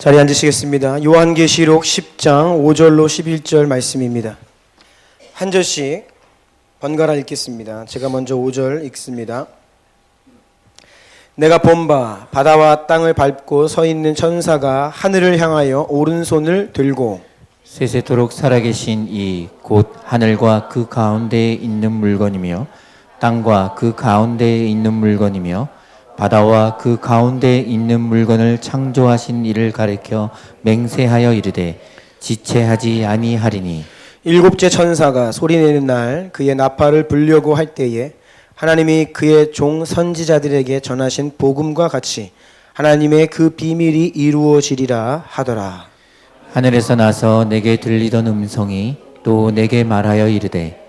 자리에 앉으시겠습니다. 요한계시록 10장 5절로 11절 말씀입니다. 한 절씩 번갈아 읽겠습니다. 제가 먼저 5절 읽습니다. 내가 본 바 바다와 땅을 밟고 서 있는 천사가 하늘을 향하여 오른손을 들고 세세토록 살아계신 이 곧 하늘과 그 가운데에 있는 물건이며 땅과 그 가운데에 있는 물건이며 바다와 그 가운데에 있는 물건을 창조하신 이를 가리켜 맹세하여 이르되 지체하지 아니하리니 일곱째 천사가 소리내는 날 그의 나팔을 불려고 할 때에 하나님이 그의 종 선지자들에게 전하신 복음과 같이 하나님의 그 비밀이 이루어지리라 하더라. 하늘에서 나서 내게 들리던 음성이 또 내게 말하여 이르되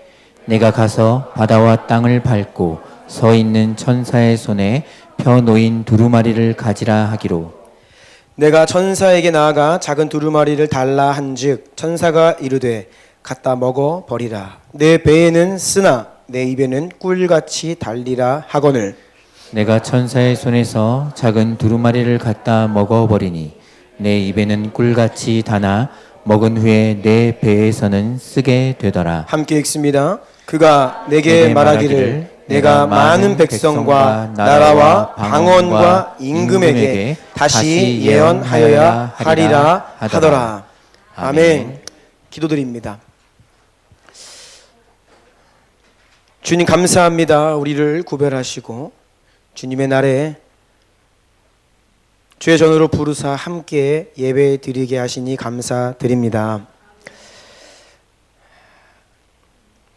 내가 가서 바다와 땅을 밟고 서 있는 천사의 손에 펴 놓인 두루마리를 가지라 하기로 내가 천사에게 나아가 작은 두루마리를 달라 한즉 천사가 이르되 갖다 먹어 버리라. 내 배에는 쓰나 내 입에는 꿀같이 달리라 하거늘. 내가 천사의 손에서 작은 두루마리를 갖다 먹어버리니 내 입에는 꿀같이 다나 먹은 후에 내 배에서는 쓰게 되더라. 함께 읽습니다. 그가 내게 말하기를 내가 많은 백성과 나라와 방언과 임금에게 다시 예언하여야 하리라 하더라. 아멘. 기도드립니다. 주님 감사합니다. 우리를 구별하시고 주님의 날에 주의 전으로 부르사 함께 예배 드리게 하시니 감사드립니다.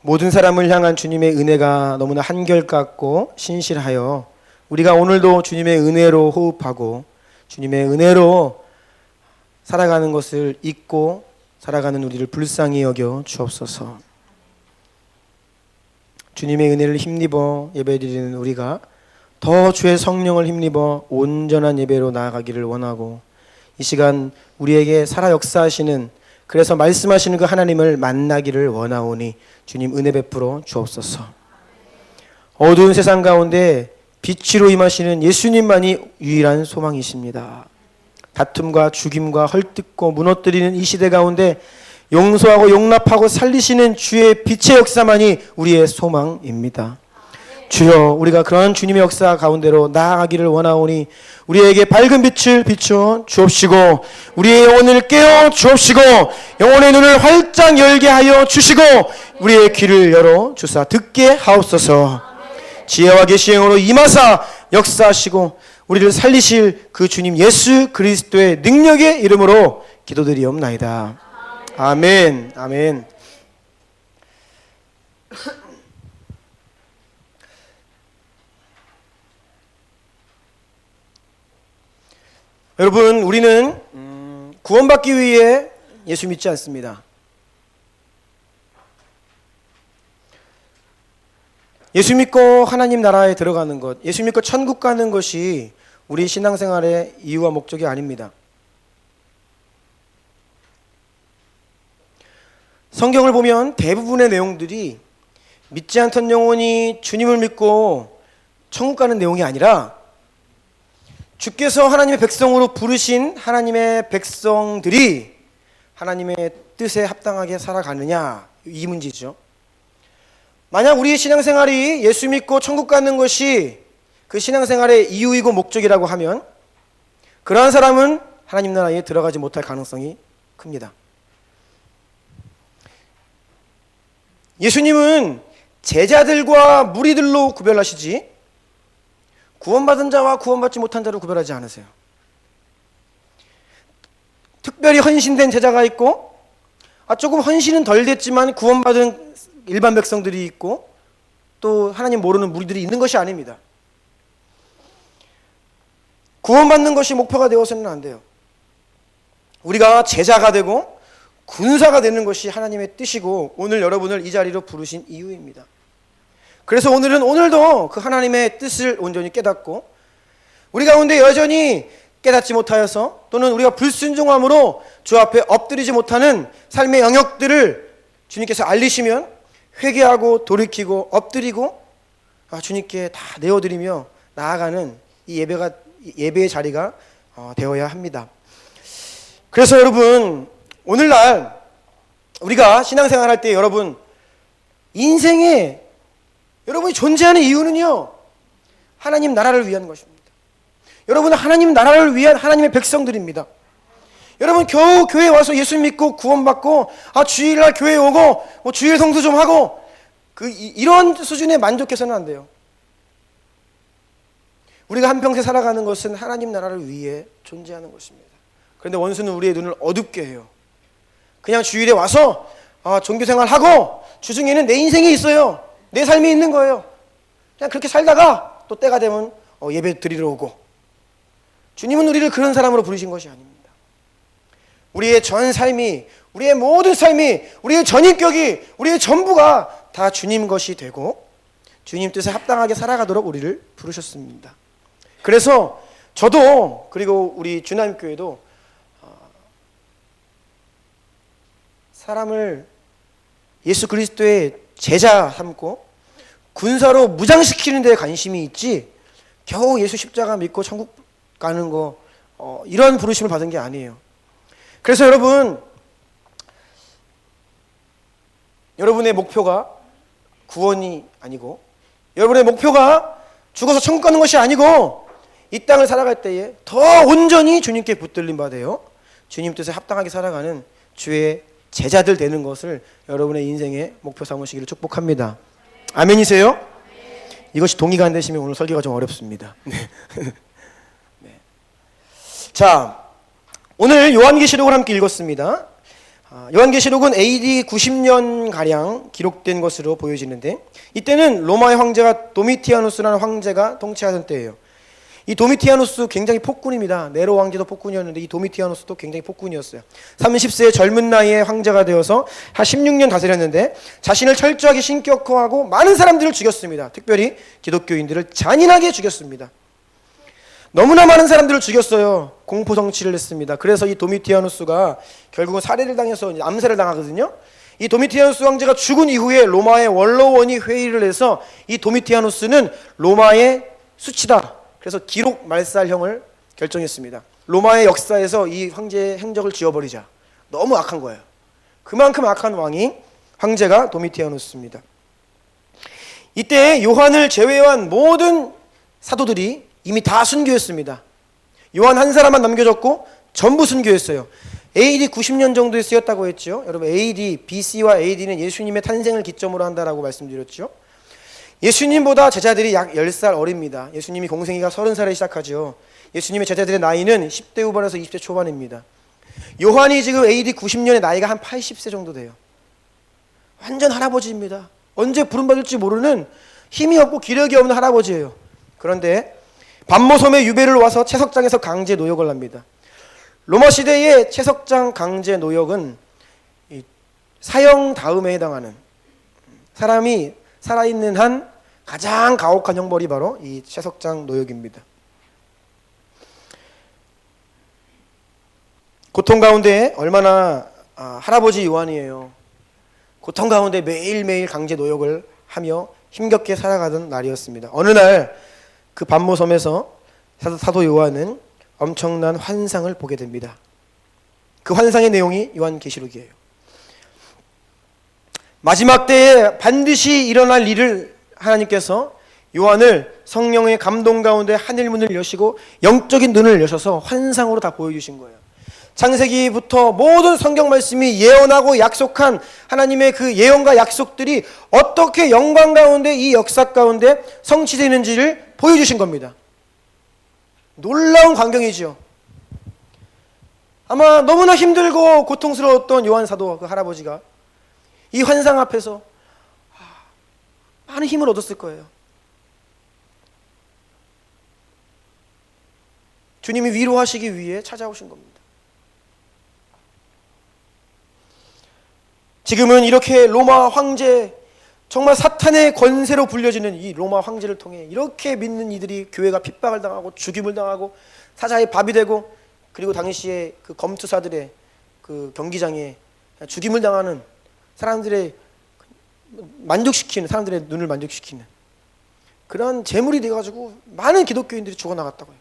모든 사람을 향한 주님의 은혜가 너무나 한결같고 신실하여 우리가 오늘도 주님의 은혜로 호흡하고 주님의 은혜로 살아가는 것을 잊고 살아가는 우리를 불쌍히 여겨 주옵소서. 주님의 은혜를 힘입어 예배드리는 우리가 더 주의 성령을 힘입어 온전한 예배로 나아가기를 원하고 이 시간 우리에게 살아 역사하시는 그래서 말씀하시는 그 하나님을 만나기를 원하오니 주님 은혜 베풀어 주옵소서. 어두운 세상 가운데 빛으로 임하시는 예수님만이 유일한 소망이십니다. 다툼과 죽임과 헐뜯고 무너뜨리는 이 시대 가운데 용서하고 용납하고 살리시는 주의 빛의 역사만이 우리의 소망입니다. 주여, 우리가 그런 주님의 역사 가운데로 나아가기를 원하오니 우리에게 밝은 빛을 비춰 주옵시고 우리의 영혼을 깨워 주옵시고 영혼의 눈을 활짝 열게 하여 주시고 우리의 귀를 열어 주사 듣게 하옵소서. 지혜와 계시의 영으로 임하사 역사하시고 우리를 살리실 그 주님 예수 그리스도의 능력의 이름으로 기도드리옵나이다. 아멘. 아멘. 여러분, 우리는 구원받기 위해 예수 믿지 않습니다. 예수 믿고 하나님 나라에 들어가는 것, 예수 믿고 천국 가는 것이 우리 신앙생활의 이유와 목적이 아닙니다. 성경을 보면 대부분의 내용들이 믿지 않던 영혼이 주님을 믿고 천국 가는 내용이 아니라 주께서 하나님의 백성으로 부르신 하나님의 백성들이 하나님의 뜻에 합당하게 살아가느냐, 이 문제죠. 만약 우리의 신앙생활이 예수 믿고 천국 가는 것이 그 신앙생활의 이유이고 목적이라고 하면 그러한 사람은 하나님 나라에 들어가지 못할 가능성이 큽니다. 예수님은 제자들과 무리들로 구별하시지 구원받은 자와 구원받지 못한 자를 구별하지 않으세요. 특별히 헌신된 제자가 있고 조금 헌신은 덜 됐지만 구원받은 일반 백성들이 있고 또 하나님 모르는 무리들이 있는 것이 아닙니다. 구원받는 것이 목표가 되어서는 안 돼요. 우리가 제자가 되고 군사가 되는 것이 하나님의 뜻이고 오늘 여러분을 이 자리로 부르신 이유입니다. 그래서 오늘도 그 하나님의 뜻을 온전히 깨닫고 우리 가운데 여전히 깨닫지 못하여서 또는 우리가 불순종함으로 주 앞에 엎드리지 못하는 삶의 영역들을 주님께서 알리시면 회개하고 돌이키고 엎드리고 주님께 다 내어드리며 나아가는 이 예배의 자리가 되어야 합니다. 그래서 여러분, 오늘날 우리가 신앙생활 할 때 여러분, 인생에 여러분이 존재하는 이유는요, 하나님 나라를 위한 것입니다. 여러분은 하나님 나라를 위한 하나님의 백성들입니다. 여러분, 겨우 교회에 와서 예수 믿고 구원받고, 주일날 교회에 오고 뭐 주일 성수 좀 하고, 이런 수준에 만족해서는 안 돼요. 우리가 한평생 살아가는 것은 하나님 나라를 위해 존재하는 것입니다. 그런데 원수는 우리의 눈을 어둡게 해요. 그냥 주일에 와서 종교생활하고 주중에는 내 인생이 있어요. 내 삶이 있는 거예요. 그냥 그렇게 살다가 또 때가 되면 예배 드리러 오고. 주님은 우리를 그런 사람으로 부르신 것이 아닙니다. 우리의 전 삶이, 우리의 모든 삶이, 우리의 전인격이, 우리의 전부가 다 주님 것이 되고 주님 뜻에 합당하게 살아가도록 우리를 부르셨습니다. 그래서 저도, 그리고 우리 주남교회도 사람을 예수 그리스도의 제자 삼고 군사로 무장시키는 데 관심이 있지, 겨우 예수 십자가 믿고 천국 가는 거 이런 부르심을 받은 게 아니에요. 그래서 여러분의 목표가 구원이 아니고, 여러분의 목표가 죽어서 천국 가는 것이 아니고, 이 땅을 살아갈 때에 더 온전히 주님께 붙들림 받아요. 주님 뜻에 합당하게 살아가는 주의 제자들 되는 것을 여러분의 인생의 목표 삼으시기를 축복합니다. 아멘이세요? 이것이 동의가 안 되시면 오늘 설교가 좀 어렵습니다. 네. 자, 오늘 요한계시록을 함께 읽었습니다. 요한계시록은 AD 90년가량 기록된 것으로 보여지는데, 이때는 로마의 황제가 도미티아누스라는 황제가 통치하던 때예요. 이 도미티아누스 굉장히 폭군입니다. 네로 황제도 폭군이었는데 이 도미티아누스도 굉장히 폭군이었어요. 30세의 젊은 나이에 황제가 되어서 한 16년 다스렸는데 자신을 철저하게 신격화하고 많은 사람들을 죽였습니다. 특별히 기독교인들을 잔인하게 죽였습니다. 너무나 많은 사람들을 죽였어요. 공포 정치를 했습니다. 그래서 이 도미티아누스가 결국은 살해를 당해서 암살을 당하거든요. 이 도미티아누스 황제가 죽은 이후에 로마의 원로원이 회의를 해서 이 도미티아누스는 로마의 수치다. 그래서 기록 말살형을 결정했습니다. 로마의 역사에서 이 황제의 행적을 지워버리자. 너무 악한 거예요. 그만큼 악한 왕이 황제가 도미티아누스입니다. 이때 요한을 제외한 모든 사도들이 이미 다 순교했습니다. 요한 한 사람만 남겨졌고 전부 순교했어요. AD 90년 정도에 쓰였다고 했죠. 여러분, AD, BC와 AD는 예수님의 탄생을 기점으로 한다라고 말씀드렸죠. 예수님보다 제자들이 약 10살 어립니다. 예수님이 공생애가 30살에 시작하죠. 예수님의 제자들의 나이는 10대 후반에서 20대 초반입니다. 요한이 지금 AD 90년에 나이가 한 80세 정도 돼요. 완전 할아버지입니다. 언제 부름받을지 모르는 힘이 없고 기력이 없는 할아버지예요. 그런데 반모섬에 유배를 와서 채석장에서 강제 노역을 합니다. 로마 시대의 채석장 강제 노역은 사형 다음에 해당하는, 사람이 살아있는 한 가장 가혹한 형벌이 바로 이 채석장 노역입니다. 고통 가운데 얼마나 할아버지 요한이에요. 고통 가운데 매일매일 강제 노역을 하며 힘겹게 살아가던 날이었습니다. 어느 날 그 반모섬에서 사도 요한은 엄청난 환상을 보게 됩니다. 그 환상의 내용이 요한계시록이에요. 마지막 때에 반드시 일어날 일을 하나님께서 요한을 성령의 감동 가운데 하늘문을 여시고 영적인 눈을 여셔서 환상으로 다 보여주신 거예요. 창세기부터 모든 성경 말씀이 예언하고 약속한 하나님의 그 예언과 약속들이 어떻게 영광 가운데, 이 역사 가운데 성취되는지를 보여주신 겁니다. 놀라운 광경이죠. 아마 너무나 힘들고 고통스러웠던 요한 사도, 그 할아버지가 이 환상 앞에서 많은 힘을 얻었을 거예요. 주님이 위로하시기 위해 찾아오신 겁니다. 지금은 이렇게 로마 황제, 정말 사탄의 권세로 불려지는 이 로마 황제를 통해 이렇게 믿는 이들이 교회가 핍박을 당하고 죽임을 당하고 사자의 밥이 되고, 그리고 당시에 그 검투사들의 그 경기장에 죽임을 당하는 사람들의 만족시키는, 사람들의 눈을 만족시키는 그런 재물이 돼가지고 많은 기독교인들이 죽어나갔다고요.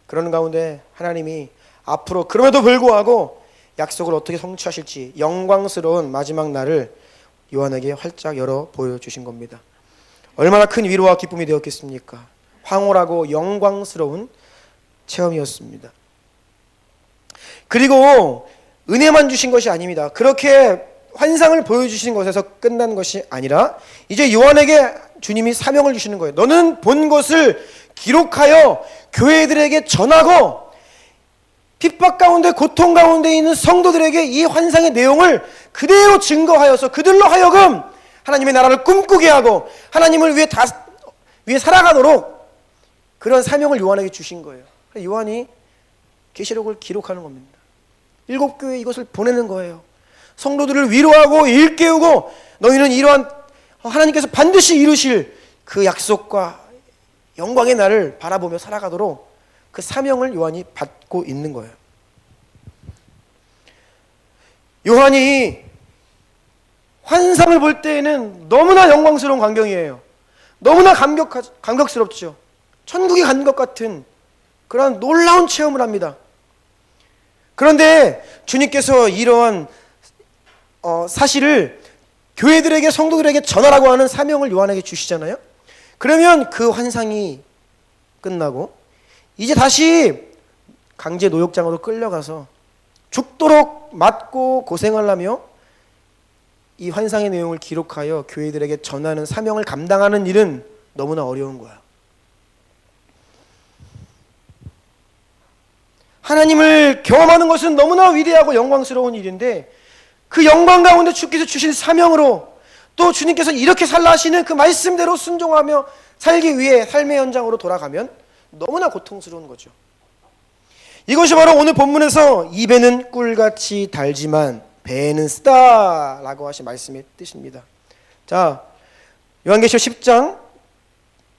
그러는 가운데 하나님이 앞으로 그럼에도 불구하고 약속을 어떻게 성취하실지 영광스러운 마지막 날을 요한에게 활짝 열어 보여주신 겁니다. 얼마나 큰 위로와 기쁨이 되었겠습니까? 황홀하고 영광스러운 체험이었습니다. 그리고 은혜만 주신 것이 아닙니다. 그렇게 환상을 보여주신 것에서 끝난 것이 아니라 이제 요한에게 주님이 사명을 주시는 거예요. 너는 본 것을 기록하여 교회들에게 전하고 핍박 가운데 고통 가운데 있는 성도들에게 이 환상의 내용을 그대로 증거하여서 그들로 하여금 하나님의 나라를 꿈꾸게 하고 하나님을 위해 살아가도록 그런 사명을 요한에게 주신 거예요. 요한이 계시록을 기록하는 겁니다. 7교회에 이것을 보내는 거예요. 성도들을 위로하고 일깨우고 너희는 이러한 하나님께서 반드시 이루실 그 약속과 영광의 날을 바라보며 살아가도록 그 사명을 요한이 받고 있는 거예요. 요한이 환상을 볼 때에는 너무나 영광스러운 광경이에요. 너무나 감격스럽죠. 천국에 간 것 같은 그런 놀라운 체험을 합니다. 그런데 주님께서 이러한 사실을 교회들에게 성도들에게 전하라고 하는 사명을 요한에게 주시잖아요. 그러면 그 환상이 끝나고 이제 다시 강제 노역장으로 끌려가서 죽도록 맞고 고생을 하며 이 환상의 내용을 기록하여 교회들에게 전하는 사명을 감당하는 일은 너무나 어려운 거야. 하나님을 경험하는 것은 너무나 위대하고 영광스러운 일인데 그 영광 가운데 주께서 주신 사명으로 또 주님께서 이렇게 살라 하시는 그 말씀대로 순종하며 살기 위해 삶의 현장으로 돌아가면 너무나 고통스러운 거죠. 이것이 바로 오늘 본문에서 입에는 꿀같이 달지만 배에는 쓰다라고 하신 말씀의 뜻입니다. 자, 요한계시록 10장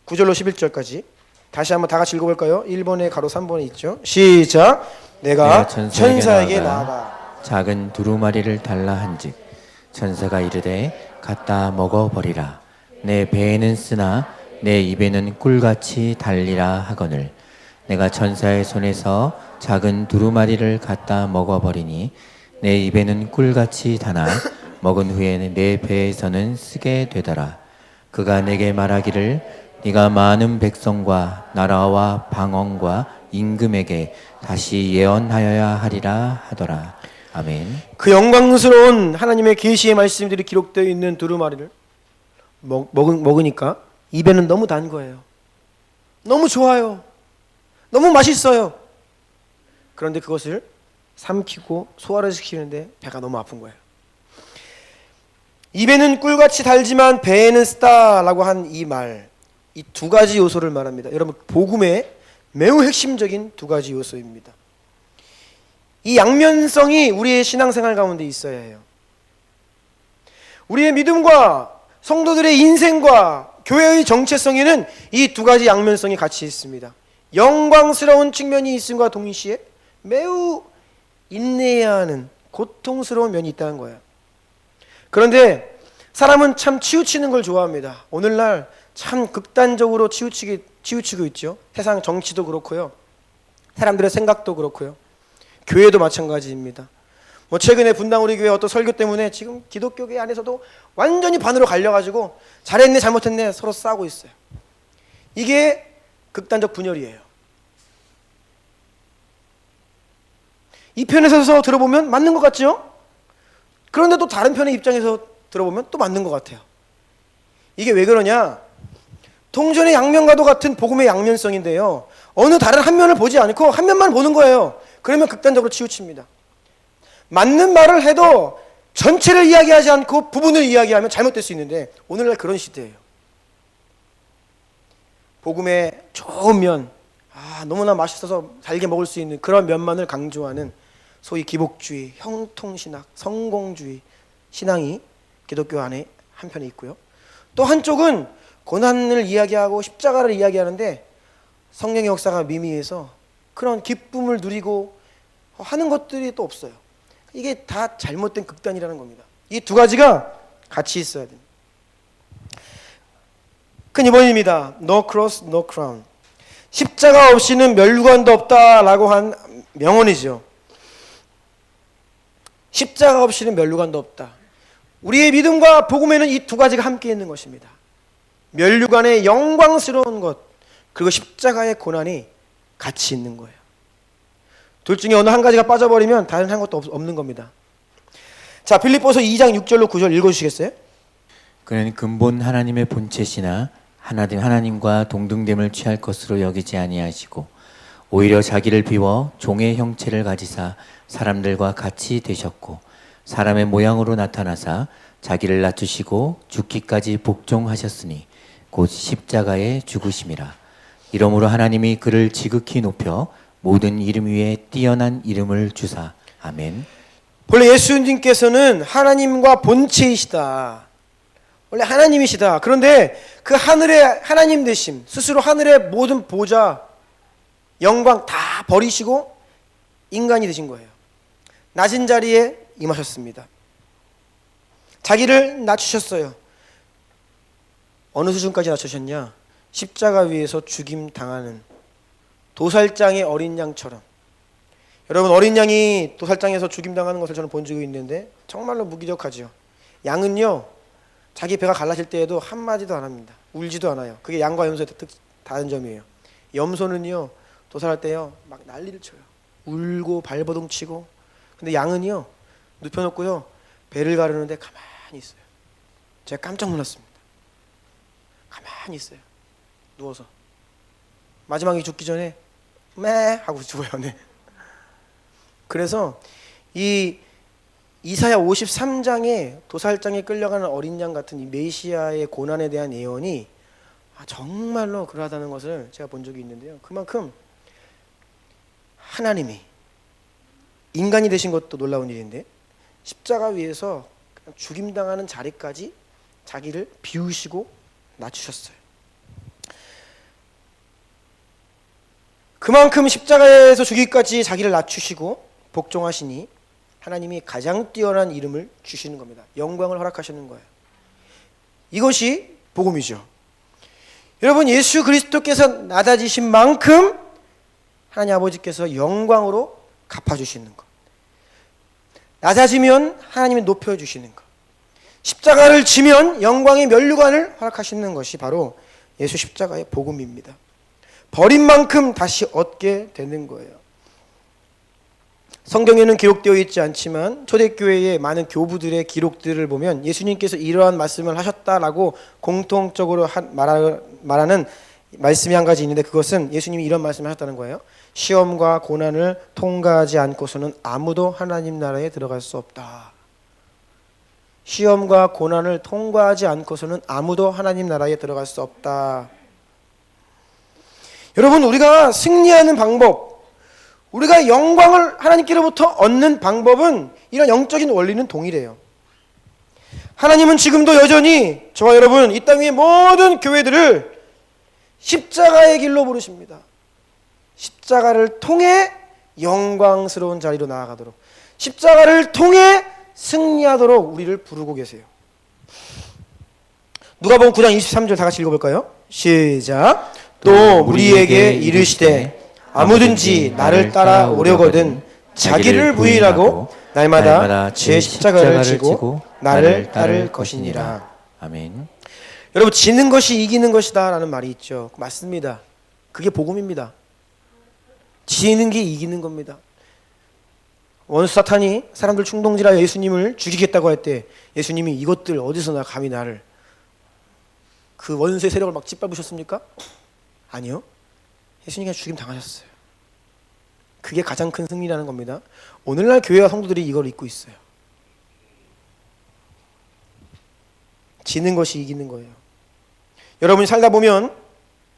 9절로 11절까지 다시 한번 다 같이 읽어볼까요? 1번에 가로 3번에 있죠. 시작. 내가 천사에게 나아가 작은 두루마리를 달라 한즉 천사가 이르되 갖다 먹어버리라. 내 배에는 쓰나 내 입에는 꿀같이 달리라 하거늘 내가 천사의 손에서 작은 두루마리를 갖다 먹어버리니 내 입에는 꿀같이 다나 먹은 후에는 내 배에서는 쓰게 되더라. 그가 내게 말하기를 네가 많은 백성과 나라와 방언과 임금에게 다시 예언하여야 하리라 하더라. 아멘. 그 영광스러운 하나님의 계시의 말씀들이 기록되어 있는 두루마리를 먹으니까 입에는 너무 단 거예요. 너무 좋아요. 너무 맛있어요. 그런데 그것을 삼키고 소화를 시키는데 배가 너무 아픈 거예요. 입에는 꿀같이 달지만 배에는 쓰다라고 한 이 말, 이 두 가지 요소를 말합니다. 여러분, 복음의 매우 핵심적인 두 가지 요소입니다. 이 양면성이 우리의 신앙생활 가운데 있어야 해요. 우리의 믿음과 성도들의 인생과 교회의 정체성에는 이 두 가지 양면성이 같이 있습니다. 영광스러운 측면이 있음과 동시에 매우 인내해야 하는 고통스러운 면이 있다는 거예요. 그런데 사람은 참 치우치는 걸 좋아합니다. 오늘날 참 극단적으로 치우치고 있죠. 세상 정치도 그렇고요. 사람들의 생각도 그렇고요. 교회도 마찬가지입니다. 최근에 분당 우리 교회 어떤 설교 때문에 지금 기독교계 안에서도 완전히 반으로 갈려가지고 잘했네 잘못했네 서로 싸우고 있어요. 이게 극단적 분열이에요. 이 편에서 들어보면 맞는 것 같죠? 그런데 또 다른 편의 입장에서 들어보면 또 맞는 것 같아요. 이게 왜 그러냐? 동전의 양면과도 같은 복음의 양면성인데요. 어느 다른 한 면을 보지 않고 한 면만 보는 거예요. 그러면 극단적으로 치우칩니다. 맞는 말을 해도 전체를 이야기하지 않고 부분을 이야기하면 잘못될 수 있는데 오늘날 그런 시대예요. 복음의 좋은 면, 너무나 맛있어서 달게 먹을 수 있는 그런 면만을 강조하는 소위 기복주의, 형통신학, 성공주의 신앙이 기독교 안에 한편에 있고요. 또 한쪽은 고난을 이야기하고 십자가를 이야기하는데 성령의 역사가 미미해서 그런 기쁨을 누리고 하는 것들이 또 없어요. 이게 다 잘못된 극단이라는 겁니다. 이 두 가지가 같이 있어야 됩니다. 큰 이번입니다. No cross, no crown. 십자가 없이는 멸관도 없다라고 한 명언이죠. 십자가 없이는 면류관도 없다. 우리의 믿음과 복음에는 이 두 가지가 함께 있는 것입니다. 면류관의 영광스러운 것, 그리고 십자가의 고난이 같이 있는 거예요. 둘 중에 어느 한 가지가 빠져버리면 다른 한 것도 없는 겁니다. 자, 빌립보서 2장 6절로 9절 읽어주시겠어요? 그는 근본 하나님의 본체시나 하나님과 동등됨을 취할 것으로 여기지 아니하시고 오히려 자기를 비워 종의 형체를 가지사 사람들과 같이 되셨고 사람의 모양으로 나타나사 자기를 낮추시고 죽기까지 복종하셨으니 곧 십자가에 죽으심이라. 이러므로 하나님이 그를 지극히 높여 모든 이름 위에 뛰어난 이름을 주사. 아멘. 본래 예수님께서는 하나님과 본체이시다. 원래 하나님이시다. 그런데 그 하늘의 하나님 되심, 스스로 하늘의 모든 보좌, 영광 다 버리시고 인간이 되신 거예요. 낮은 자리에 임하셨습니다. 자기를 낮추셨어요. 어느 수준까지 낮추셨냐? 십자가 위에서 죽임 당하는 도살장의 어린 양처럼. 여러분, 어린 양이 도살장에서 죽임 당하는 것을 저는 본 적이 있는데 정말로 무기력하죠. 양은요, 자기 배가 갈라질 때에도 한마디도 안 합니다. 울지도 않아요. 그게 양과 염소의 다른 점이에요. 염소는요, 도살할 때요 막 난리를 쳐요. 울고 발버둥 치고. 근데 양은요 눕혀놓고요 배를 가르는데 가만히 있어요. 제가 깜짝 놀랐습니다. 가만히 있어요. 누워서. 마지막에 죽기 전에 매 하고 죽어요. 네. 그래서 이 이사야 53장에 도살장에 끌려가는 어린 양 같은 이 메시아의 고난에 대한 예언이 정말로 그러하다는 것을 제가 본 적이 있는데요. 그만큼 하나님이 인간이 되신 것도 놀라운 일인데 십자가 위에서 죽임당하는 자리까지 자기를 비우시고 낮추셨어요. 그만큼 십자가에서 죽기까지 자기를 낮추시고 복종하시니 하나님이 가장 뛰어난 이름을 주시는 겁니다. 영광을 허락하시는 거예요. 이것이 복음이죠. 여러분, 예수 그리스도께서 낮아지신 만큼 하나님 아버지께서 영광으로 갚아주시는 것. 낮아지면 하나님이 높여주시는 것. 십자가를 지면 영광의 면류관을 허락하시는 것이 바로 예수 십자가의 복음입니다. 버린 만큼 다시 얻게 되는 거예요. 성경에는 기록되어 있지 않지만 초대교회의 많은 교부들의 기록들을 보면 예수님께서 이러한 말씀을 하셨다라고 공통적으로 말하는 말씀이 한 가지 있는데, 그것은 예수님이 이런 말씀을 하셨다는 거예요. 시험과 고난을 통과하지 않고서는 아무도 하나님 나라에 들어갈 수 없다. 시험과 고난을 통과하지 않고서는 아무도 하나님 나라에 들어갈 수 없다. 여러분, 우리가 승리하는 방법, 우리가 영광을 하나님께로부터 얻는 방법은 이런 영적인 원리는 동일해요. 하나님은 지금도 여전히 저와 여러분, 이 땅 위의 모든 교회들을 십자가의 길로 부르십니다. 십자가를 통해 영광스러운 자리로 나아가도록, 십자가를 통해 승리하도록 우리를 부르고 계세요. 누가복음 9장 23절 다 같이 읽어볼까요? 시작. 또 우리에게 이르시되 아무든지 나를 따라 오려거든 자기를 부인하고 날마다 제 십자가를 지고 나를 따를 것이니라. 아멘. 여러분, 지는 것이 이기는 것이다 라는 말이 있죠. 맞습니다. 그게 복음입니다. 지는 게 이기는 겁니다. 원수 사탄이 사람들 충동질하여 예수님을 죽이겠다고 할 때 예수님이 이것들 어디서나 감히 나를, 그 원수의 세력을 막 짓밟으셨습니까? 아니요. 예수님이 그냥 죽임 당하셨어요. 그게 가장 큰 승리라는 겁니다. 오늘날 교회와 성도들이 이걸 잊고 있어요. 지는 것이 이기는 거예요. 여러분이 살다 보면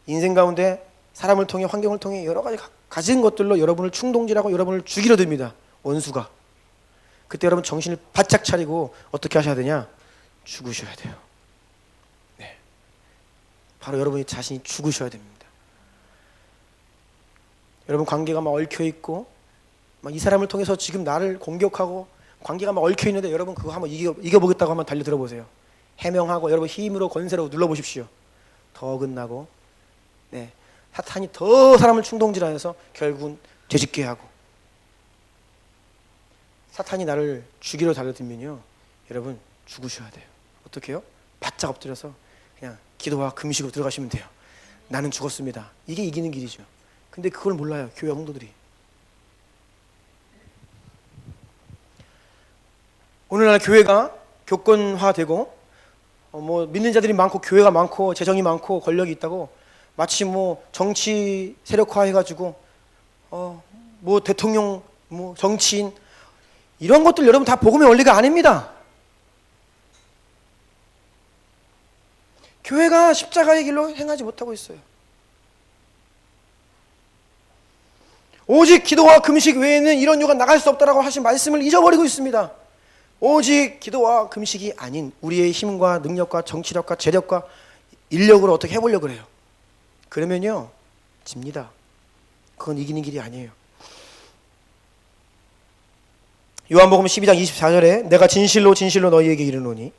인생 가운데 사람을 통해, 환경을 통해 여러 가지 가진 것들로 여러분을 충동질하고 여러분을 죽이려 듭니다. 원수가. 그때 여러분 정신을 바짝 차리고 어떻게 하셔야 되냐? 죽으셔야 돼요. 네. 바로 여러분이 자신이 죽으셔야 됩니다. 여러분, 관계가 막 얽혀있고 막 이 사람을 통해서 지금 나를 공격하고 관계가 막 얽혀있는데 여러분 그거 한번 이겨보겠다고 한번 달려들어 보세요. 해명하고 여러분 힘으로 권세로 눌러보십시오. 더 어긋나고, 네, 사탄이 더 사람을 충동질하여서 결국은 죄짓게 하고, 사탄이 나를 죽이러 달려들면요, 여러분 죽으셔야 돼요. 어떻게 해요? 바짝 엎드려서 그냥 기도와 금식으로 들어가시면 돼요. 나는 죽었습니다. 이게 이기는 길이죠. 근데 그걸 몰라요, 교회 성도들이. 오늘날 교회가 교권화되고 뭐 믿는 자들이 많고 교회가 많고 재정이 많고 권력이 있다고 마치 뭐 정치 세력화해가지고 뭐 대통령 뭐 정치인 이런 것들 여러분 다 복음의 원리가 아닙니다. 교회가 십자가의 길로 행하지 못하고 있어요. 오직 기도와 금식 외에는 이런 유가 나갈 수 없다라고 하신 말씀을 잊어버리고 있습니다. 오직 기도와 금식이 아닌 우리의 힘과 능력과 정치력과 재력과 인력으로 어떻게 해보려고 그래요. 그러면요 집니다. 그건 이기는 길이 아니에요. 요한복음 12장 24절에 내가 진실로 진실로 너희에게 이르노니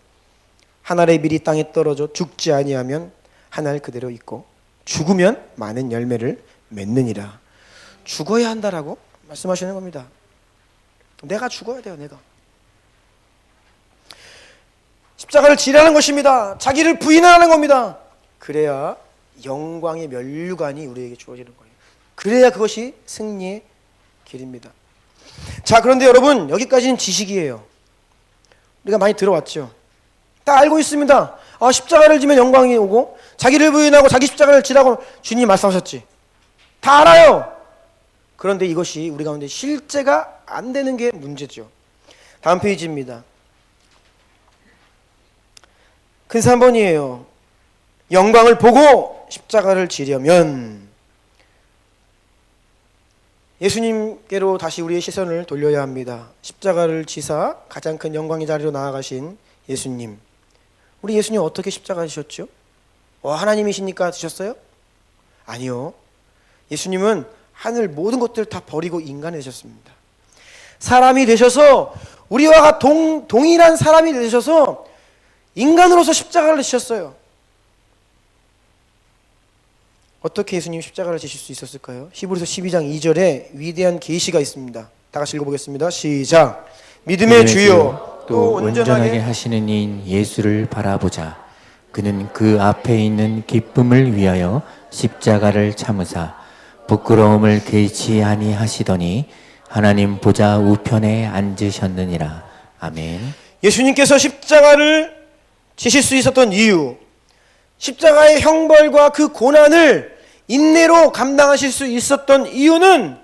한 알의 밀이 땅에 떨어져 죽지 아니하면 한 알 그대로 있고 죽으면 많은 열매를 맺느니라. 죽어야 한다라고 말씀하시는 겁니다. 내가 죽어야 돼요. 내가 십자가를 지라는 것입니다. 자기를 부인하는 겁니다. 그래야 영광의 면류관이 우리에게 주어지는 거예요. 그래야 그것이 승리의 길입니다. 자, 그런데 여러분 여기까지는 지식이에요. 우리가 많이 들어왔죠. 다 알고 있습니다. 십자가를 지면 영광이 오고 자기를 부인하고 자기 십자가를 지라고 주님이 말씀하셨지. 다 알아요. 그런데 이것이 우리 가운데 실제가 안 되는 게 문제죠. 다음 페이지입니다. 큰 3번이에요. 영광을 보고 십자가를 지려면 예수님께로 다시 우리의 시선을 돌려야 합니다. 십자가를 지사 가장 큰 영광의 자리로 나아가신 예수님. 우리 예수님 어떻게 십자가 지셨죠? 하나님이시니까 지셨어요? 아니요. 예수님은 하늘 모든 것들을 다 버리고 인간이 되셨습니다. 사람이 되셔서 우리와 동일한 사람이 되셔서 인간으로서 십자가를 지셨어요. 어떻게 예수님 십자가를 지실 수 있었을까요? 히브리서 12장 2절에 위대한 계시가 있습니다. 다 같이 읽어보겠습니다. 시작. 믿음의 주요 또 온전하게 하시는 이인 예수를 바라보자. 그는 그 앞에 있는 기쁨을 위하여 십자가를 참으사 부끄러움을 개의치 아니하시더니 하나님 보좌 우편에 앉으셨느니라. 아멘. 예수님께서 십자가를 지실 수 있었던 이유, 십자가의 형벌과 그 고난을 인내로 감당하실 수 있었던 이유는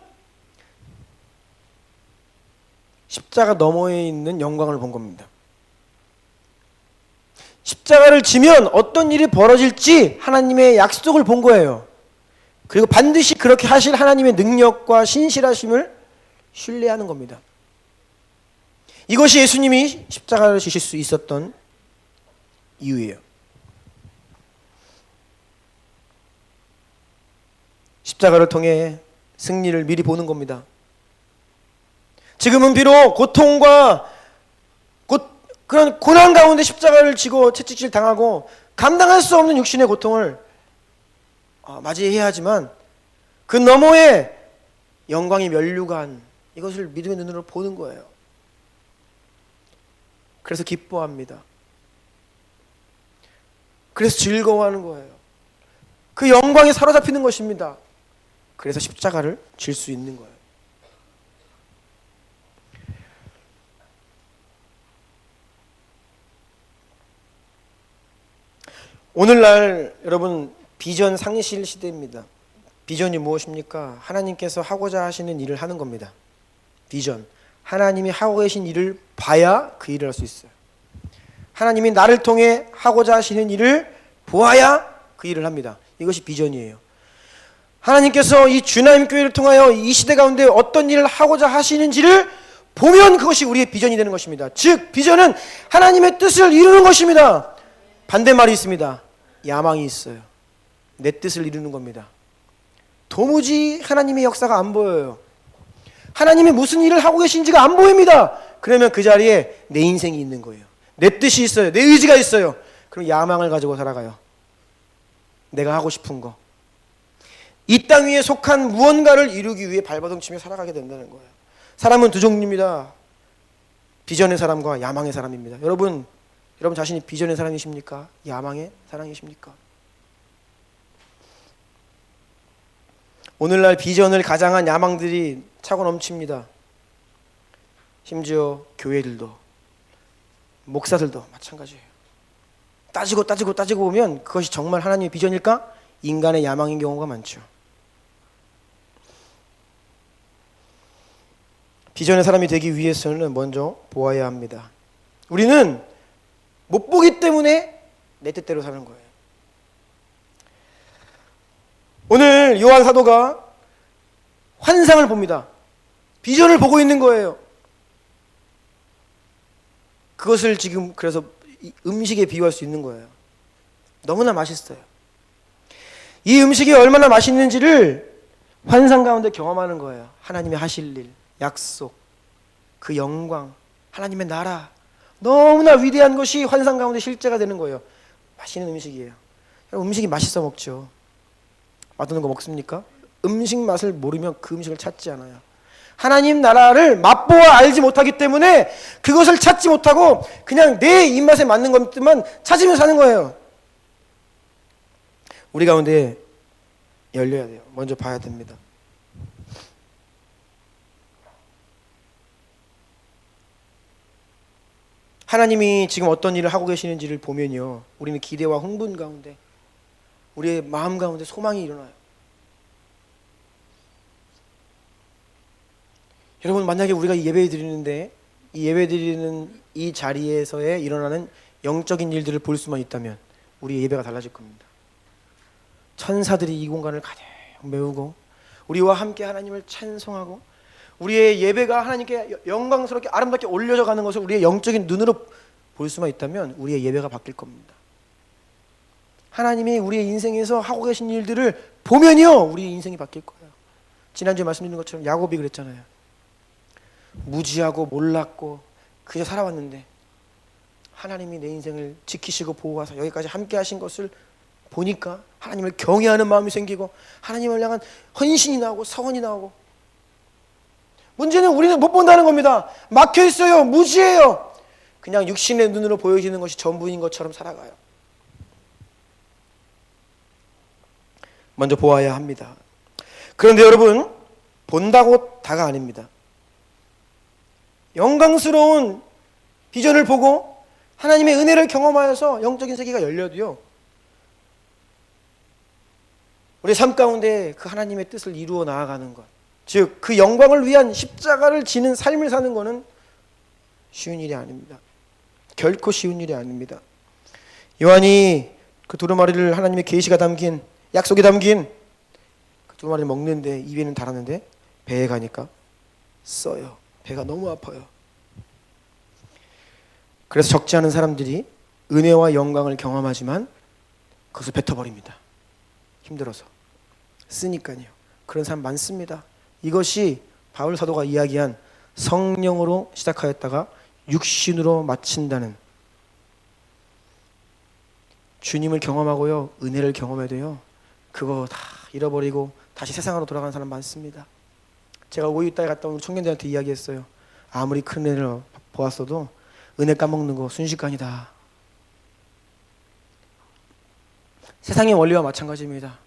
십자가 너머에 있는 영광을 본 겁니다. 십자가를 지면 어떤 일이 벌어질지 하나님의 약속을 본 거예요. 그리고 반드시 그렇게 하실 하나님의 능력과 신실하심을 신뢰하는 겁니다. 이것이 예수님이 십자가를 지실 수 있었던 이유예요. 십자가를 통해 승리를 미리 보는 겁니다. 지금은 비록 고통과 그런 고난 가운데 십자가를 지고 채찍질 당하고 감당할 수 없는 육신의 고통을 맞이해야 하지만 그 너머에 영광의 면류관, 이것을 믿음의 눈으로 보는 거예요. 그래서 기뻐합니다. 그래서 즐거워하는 거예요. 그 영광에 사로잡히는 것입니다. 그래서 십자가를 질 수 있는 거예요. 오늘날 여러분 비전 상실 시대입니다. 비전이 무엇입니까? 하나님께서 하고자 하시는 일을 하는 겁니다. 비전. 하나님이 하고 계신 일을 봐야 그 일을 할 수 있어요. 하나님이 나를 통해 하고자 하시는 일을 보아야 그 일을 합니다. 이것이 비전이에요. 하나님께서 이 주나임 교회를 통하여 이 시대 가운데 어떤 일을 하고자 하시는지를 보면 그것이 우리의 비전이 되는 것입니다. 즉 비전은 하나님의 뜻을 이루는 것입니다. 반대말이 있습니다. 야망이 있어요. 내 뜻을 이루는 겁니다. 도무지 하나님의 역사가 안 보여요. 하나님이 무슨 일을 하고 계신지가 안 보입니다. 그러면 그 자리에 내 인생이 있는 거예요. 내 뜻이 있어요. 내 의지가 있어요. 그럼 야망을 가지고 살아가요. 내가 하고 싶은 거. 이 땅 위에 속한 무언가를 이루기 위해 발버둥치며 살아가게 된다는 거예요. 사람은 두 종류입니다. 비전의 사람과 야망의 사람입니다. 여러분 자신이 비전의 사람이십니까? 야망의 사람이십니까? 오늘날 비전을 가장한 야망들이 차고 넘칩니다. 심지어 교회들도, 목사들도 마찬가지예요. 따지고 보면 그것이 정말 하나님의 비전일까? 인간의 야망인 경우가 많죠. 비전의 사람이 되기 위해서는 먼저 보아야 합니다. 우리는 못 보기 때문에 내 뜻대로 사는 거예요. 오늘 요한 사도가 환상을 봅니다. 비전을 보고 있는 거예요. 그것을 지금 그래서 음식에 비유할 수 있는 거예요. 너무나 맛있어요. 이 음식이 얼마나 맛있는지를 환상 가운데 경험하는 거예요. 하나님의 하실 일, 약속, 그 영광, 하나님의 나라, 너무나 위대한 것이 환상 가운데 실제가 되는 거예요. 맛있는 음식이에요. 음식이 맛있어 먹죠. 맛없는 거 먹습니까? 음식 맛을 모르면 그 음식을 찾지 않아요. 하나님 나라를 맛보아 알지 못하기 때문에 그것을 찾지 못하고 그냥 내 입맛에 맞는 것들만 찾으면서 사는 거예요. 우리 가운데 열려야 돼요. 먼저 봐야 됩니다. 하나님이 지금 어떤 일을 하고 계시는지를 보면요, 우리는 기대와 흥분 가운데, 우리의 마음 가운데 소망이 일어나요. 여러분, 만약에 우리가 예배 드리는데 이 예배 드리는 이 자리에서의 일어나는 영적인 일들을 볼 수만 있다면 우리의 예배가 달라질 겁니다. 천사들이 이 공간을 가득 메우고 우리와 함께 하나님을 찬송하고 우리의 예배가 하나님께 영광스럽게 아름답게 올려져 가는 것을 우리의 영적인 눈으로 볼 수만 있다면 우리의 예배가 바뀔 겁니다. 하나님이 우리의 인생에서 하고 계신 일들을 보면요, 우리의 인생이 바뀔 거예요. 지난주에 말씀드린 것처럼 야곱이 그랬잖아요. 무지하고 몰랐고 그저 살아왔는데 하나님이 내 인생을 지키시고 보호하사 여기까지 함께 하신 것을 보니까 하나님을 경외하는 마음이 생기고 하나님을 향한 헌신이 나오고 서원이 나오고. 문제는 우리는 못 본다는 겁니다. 막혀 있어요. 무지해요. 그냥 육신의 눈으로 보여지는 것이 전부인 것처럼 살아가요. 먼저 보아야 합니다. 그런데 여러분, 본다고 다가 아닙니다. 영광스러운 비전을 보고 하나님의 은혜를 경험하여서 영적인 세계가 열려도요, 우리 삶 가운데 그 하나님의 뜻을 이루어 나아가는 것, 즉 그 영광을 위한 십자가를 지는 삶을 사는 것은 쉬운 일이 아닙니다. 결코 쉬운 일이 아닙니다. 요한이 그 두루마리를 하나님의 계시가 담긴, 약속이 담긴 그 두루마리를 먹는데 입에는 달았는데 배에 가니까 써요. 배가 너무 아파요. 그래서 적지 않은 사람들이 은혜와 영광을 경험하지만 그것을 뱉어버립니다. 힘들어서. 쓰니까요. 그런 사람 많습니다. 이것이 바울 사도가 이야기한 성령으로 시작하였다가 육신으로 마친다는, 주님을 경험하고요, 은혜를 경험해도요, 그거 다 잃어버리고 다시 세상으로 돌아가는 사람 많습니다. 제가 오유따에 갔다 온 우리 청년들한테 이야기했어요. 아무리 큰 은혜를 보았어도 은혜 까먹는 거 순식간이다. 세상의 원리와 마찬가지입니다.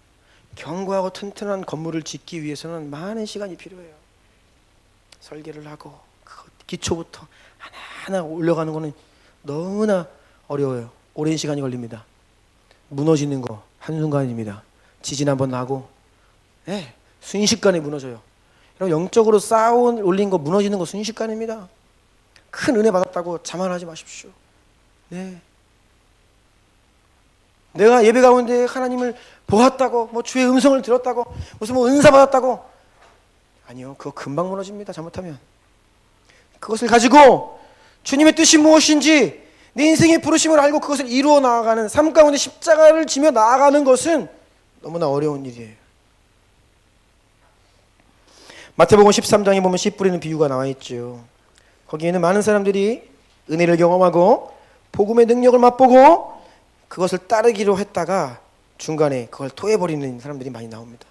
견고하고 튼튼한 건물을 짓기 위해서는 많은 시간이 필요해요. 설계를 하고 그 기초부터 하나하나 올려가는 거는 너무나 어려워요. 오랜 시간이 걸립니다. 무너지는 거 한순간입니다. 지진 한번 나고 순식간에 무너져요. 여러분, 영적으로 쌓아 올린 거 무너지는 거 순식간입니다. 큰 은혜 받았다고 자만하지 마십시오. 네. 내가 예배 가운데 하나님을 보았다고, 뭐 주의 음성을 들었다고, 무슨 뭐 은사 받았다고, 아니요, 그거 금방 무너집니다. 잘못하면. 그것을 가지고 주님의 뜻이 무엇인지 내 인생의 부르심을 알고 그것을 이루어 나아가는 삶 가운데 십자가를 지며 나아가는 것은 너무나 어려운 일이에요. 마태복음 13장에 보면 씨 뿌리는 비유가 나와 있죠. 거기에는 많은 사람들이 은혜를 경험하고 복음의 능력을 맛보고 그것을 따르기로 했다가 중간에 그걸 토해버리는 사람들이 많이 나옵니다.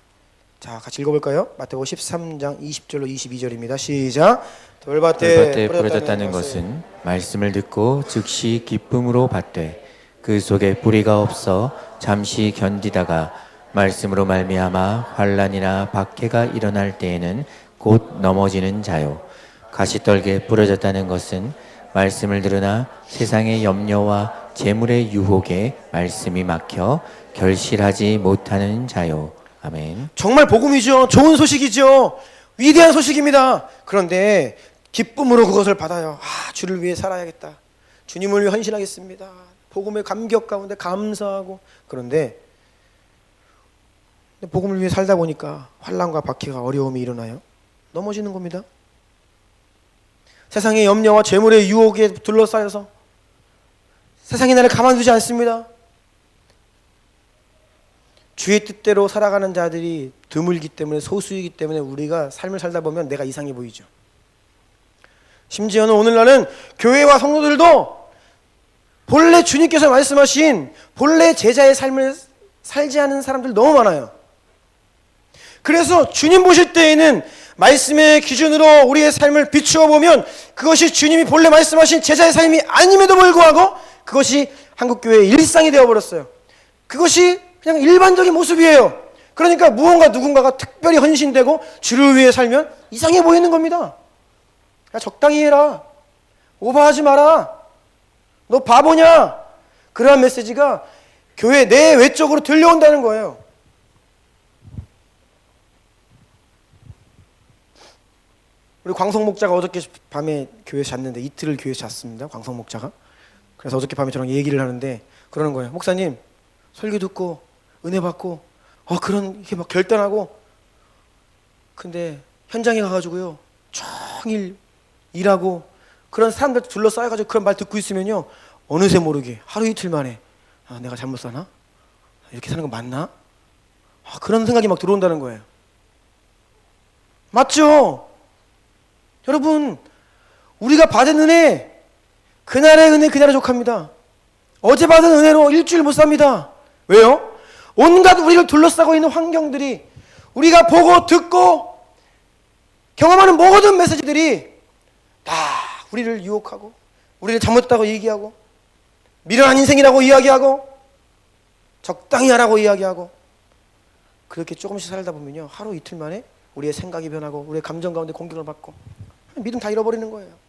자, 같이 읽어볼까요? 마태복음 13장 20절로 22절입니다. 시작. 돌밭에 돌밭에 뿌려졌다는 것은 말씀을 듣고 즉시 기쁨으로 받되 그 속에 뿌리가 없어 잠시 견디다가 말씀으로 말미암아 환난이나 박해가 일어날 때에는 곧 넘어지는 자요. 가시떨기에 뿌려졌다는 것은 말씀을 들으나 세상의 염려와 재물의 유혹에 말씀이 막혀 결실하지 못하는 자요. 아멘. 정말 복음이죠. 좋은 소식이죠. 위대한 소식입니다. 그런데 기쁨으로 그것을 받아요. 주를 위해 살아야겠다. 주님을 위해 헌신하겠습니다. 복음의 감격 가운데 감사하고. 그런데 복음을 위해 살다 보니까 환난과 박해가 어려움이 일어나요. 넘어지는 겁니다. 세상의 염려와 재물의 유혹에 둘러싸여서 세상이 나를 가만두지 않습니다. 주의 뜻대로 살아가는 자들이 드물기 때문에, 소수이기 때문에 우리가 삶을 살다 보면 내가 이상해 보이죠. 심지어는 오늘날은 교회와 성도들도 본래 주님께서 말씀하신 본래 제자의 삶을 살지 않은 사람들 너무 많아요. 그래서 주님 보실 때에는 말씀의 기준으로 우리의 삶을 비추어 보면 그것이 주님이 본래 말씀하신 제자의 삶이 아님에도 불구하고 그것이 한국교회의 일상이 되어버렸어요. 그것이 그냥 일반적인 모습이에요. 그러니까 무언가 누군가가 특별히 헌신되고 주를 위해 살면 이상해 보이는 겁니다. 야, 적당히 해라. 오버하지 마라. 너 바보냐? 그러한 메시지가 교회 내 외적으로 들려온다는 거예요. 우리 광성 목자가 어저께 밤에 교회에 잤는데, 이틀을 교회에 잤습니다. 광성 목자가. 그래서 어저께 밤에 저랑 얘기를 하는데 그러는 거예요. 목사님, 설교 듣고 은혜 받고 그런 이렇게 막 결단하고, 근데 현장에 가가지고요 종일 일하고 그런 사람들 둘러싸여가지고 그런 말 듣고 있으면요 어느새 모르게 하루 이틀 만에 내가 잘못 사나? 이렇게 사는 거 맞나? 그런 생각이 막 들어온다는 거예요. 맞죠? 여러분, 우리가 받은 은혜, 그날의 은혜 그날의 족합니다. 어제 받은 은혜로 일주일 못 삽니다. 왜요? 온갖 우리를 둘러싸고 있는 환경들이, 우리가 보고 듣고 경험하는 모든 메시지들이 다 우리를 유혹하고 우리를 잘못했다고 얘기하고 미련한 인생이라고 이야기하고 적당히 하라고 이야기하고, 그렇게 조금씩 살다 보면요 하루 이틀 만에 우리의 생각이 변하고 우리의 감정 가운데 공격을 받고 믿음 다 잃어버리는 거예요.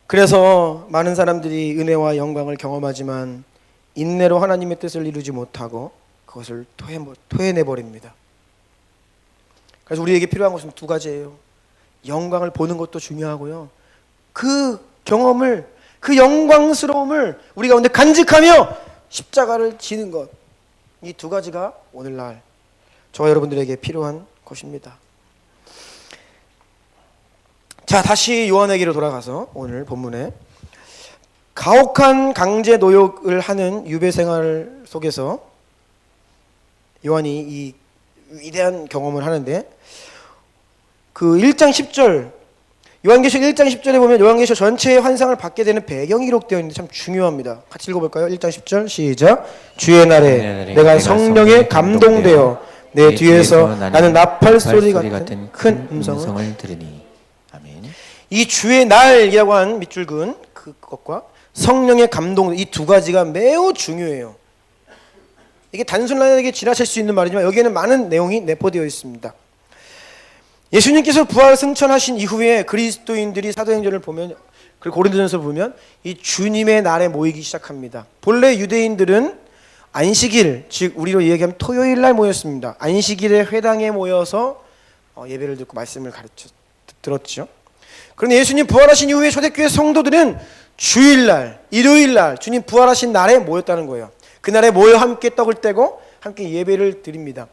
그래서 많은 사람들이 은혜와 영광을 경험하지만 인내로 하나님의 뜻을 이루지 못하고 그것을 토해내버립니다. 그래서 우리에게 필요한 것은 두 가지예요. 영광을 보는 것도 중요하고요, 그 경험을, 그 영광스러움을 우리 가운데 간직하며 십자가를 지는 것, 이 두 가지가 오늘날 저와 여러분들에게 필요한 것입니다. 자, 다시 요한에게로 돌아가서 오늘 본문에 가혹한 강제 노역을 하는 유배 생활 속에서 요한이 이 위대한 경험을 하는데, 그 1장 10절, 요한계시록 1장 10절에 보면 요한계시록 전체의 환상을 받게 되는 배경이 기록되어 있는데 참 중요합니다. 같이 읽어볼까요? 1장 10절 시작. 주의 날에 내가 성령에 감동되어 내 뒤에서 나는 나팔 소리 같은 큰 음성을 들으니. 아멘. 이 주의 날이라고 한 밑줄근 그것과 성령의 감동, 이 두 가지가 매우 중요해요. 이게 단순하게 지나칠 수 있는 말이지만 여기에는 많은 내용이 내포되어 있습니다. 예수님께서 부활 승천하신 이후에 그리스도인들이 사도행전을 보면, 그리고 고린도전서를 보면 이 주님의 날에 모이기 시작합니다. 본래 유대인들은 안식일, 즉 우리로 얘기하면 토요일 날 모였습니다. 안식일에 회당에 모여서 예배를 듣고 말씀을 들었죠. 그런데 예수님 부활하신 이후에 초대교회 성도들은 주일날, 일요일날 주님 부활하신 날에 모였다는 거예요. 그날에 모여 함께 떡을 떼고 함께 예배를 드립니다.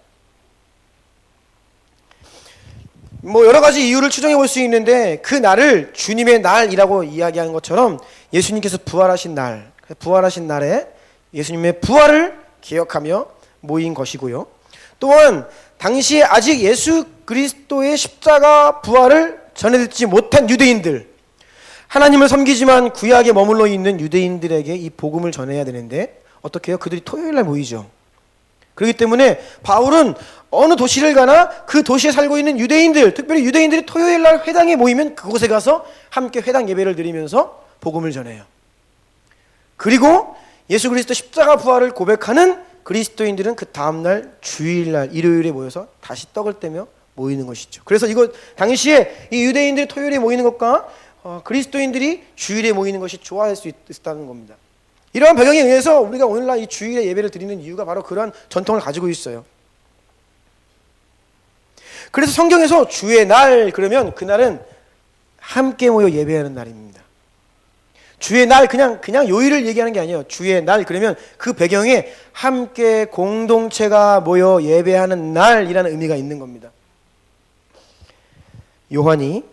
여러 가지 이유를 추정해 볼 수 있는데 그 날을 주님의 날이라고 이야기하는 것처럼 예수님께서 부활하신 날, 부활하신 날에 예수님의 부활을 기억하며 모인 것이고요. 또한 당시에 아직 예수 그리스도의 십자가 부활을 전해 듣지 못한 유대인들, 하나님을 섬기지만 구약에 머물러 있는 유대인들에게 이 복음을 전해야 되는데 어떻게 해요? 그들이 토요일 날 모이죠. 그렇기 때문에 바울은 어느 도시를 가나 그 도시에 살고 있는 유대인들, 특별히 유대인들이 토요일 날 회당에 모이면 그곳에 가서 함께 회당 예배를 드리면서 복음을 전해요. 그리고 예수 그리스도 십자가 부활을 고백하는 그리스도인들은 그 다음날 주일날 일요일에 모여서 다시 떡을 떼며 모이는 것이죠. 그래서 이거 당시에 이 유대인들이 토요일에 모이는 것과 그리스도인들이 주일에 모이는 것이 좋아할 수 있다는 겁니다. 이러한 배경에 의해서 우리가 오늘날 이 주일에 예배를 드리는 이유가 바로 그러한 전통을 가지고 있어요. 그래서 성경에서 주의 날 그러면 그날은 함께 모여 예배하는 날입니다. 주의 날 그냥 요일을 얘기하는 게 아니에요. 주의 날 그러면 그 배경에 함께 공동체가 모여 예배하는 날이라는 의미가 있는 겁니다. 요한이